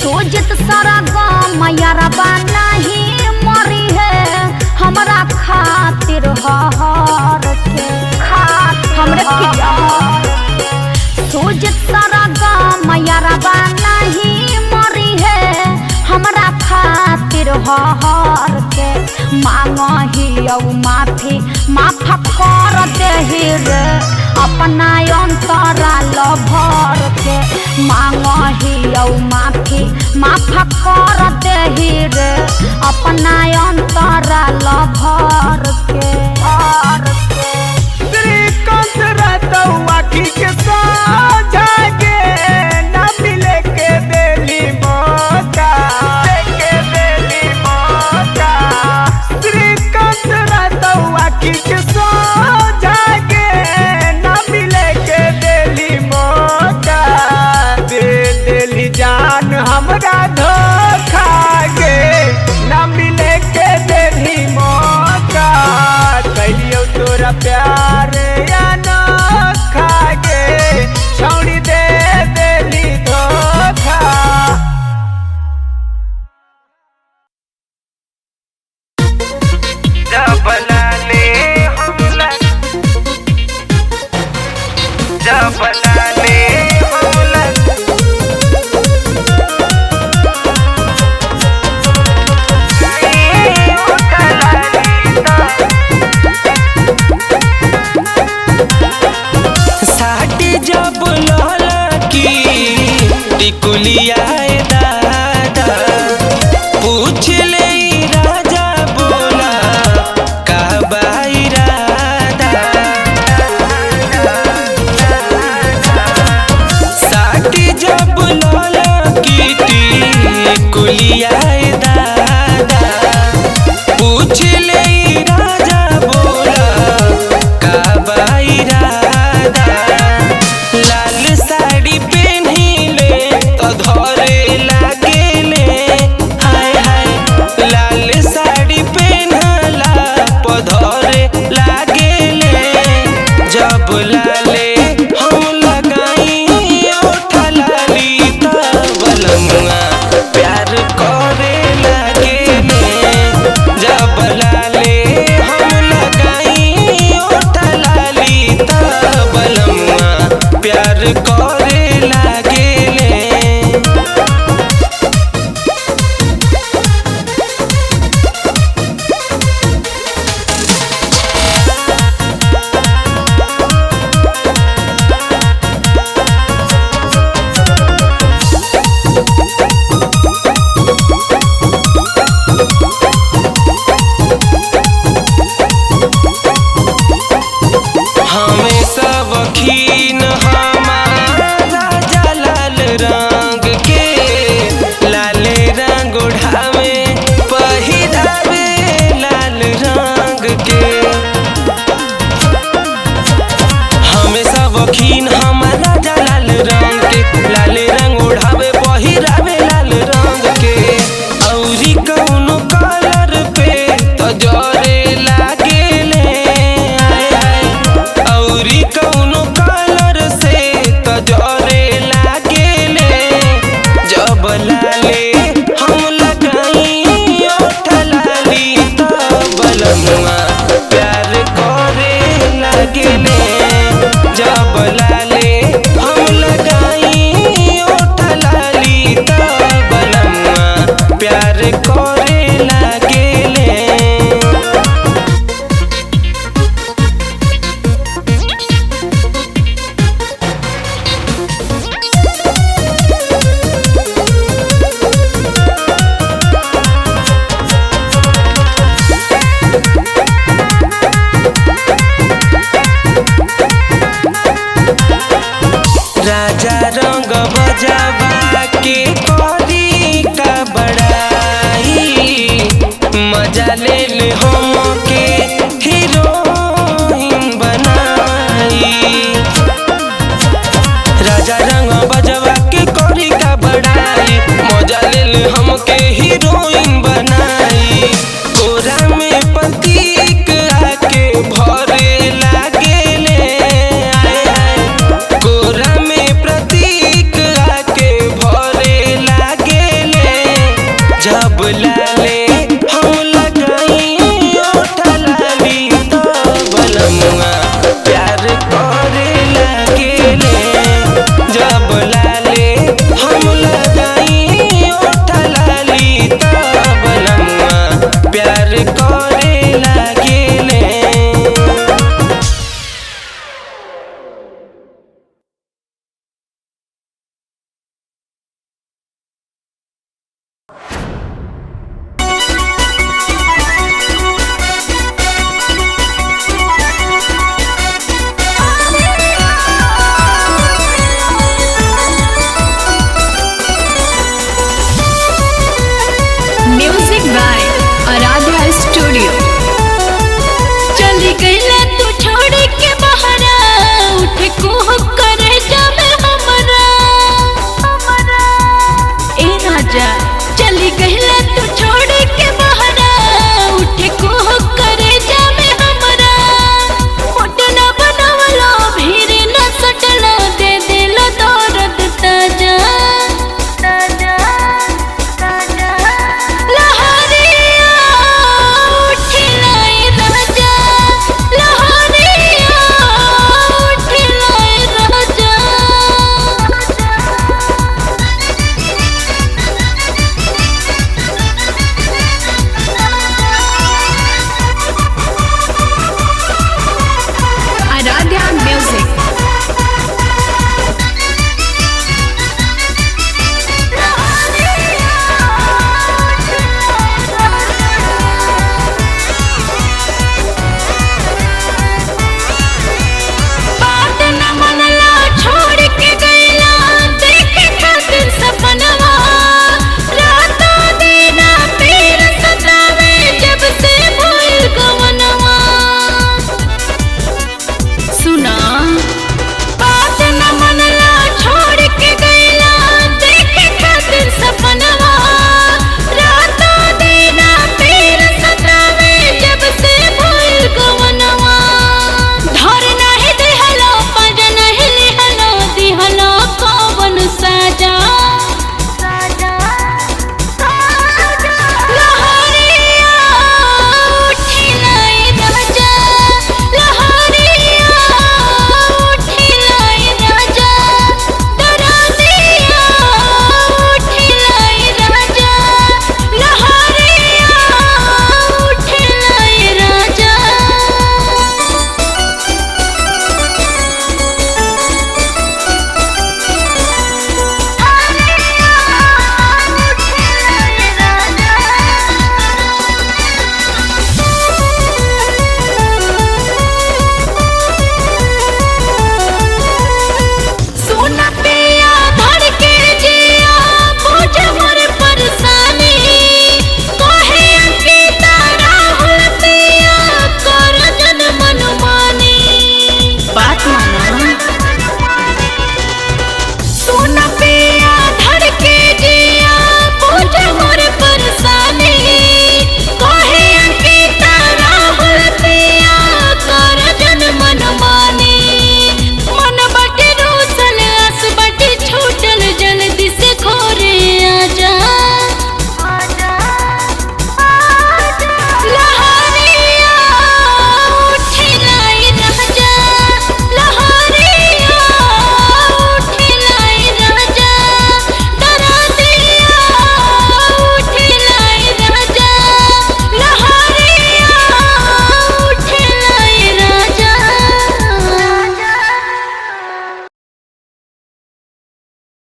सोजत सारा गाँव यारबा नहीं मरी है हमरा खातिर हार के हमरे की सोजत सारा गाँव यारबा नहीं मरी है हमरा खातिर हार के मांगही औ माफी माफ कर देही रे अपना अंतराल भर के मांगही औ माफी माफ कर देही रे अपना अंतराल भर के श्रीकांत रहता आखी के साझा के ना मिले के देली मौका श्रीकांत रहता आखी के साझा के ना मिले के देली मौका दे देली जान हमरा धोखा गे ना मिले के देली मौका कैलियो तोरा प्यार या ना खागे छौड़ी दे देली धोखा जबलाने हमला जबलाने हमला साटी जब लहला की टिकुलिया दादा पूछ ले राजा बोला का बाइरादा साटी जब लहला की टिकुलिया दादा पूछ ले राजा बोला का बाइरादा लाल साड़ी पहनी ले हमके हीरो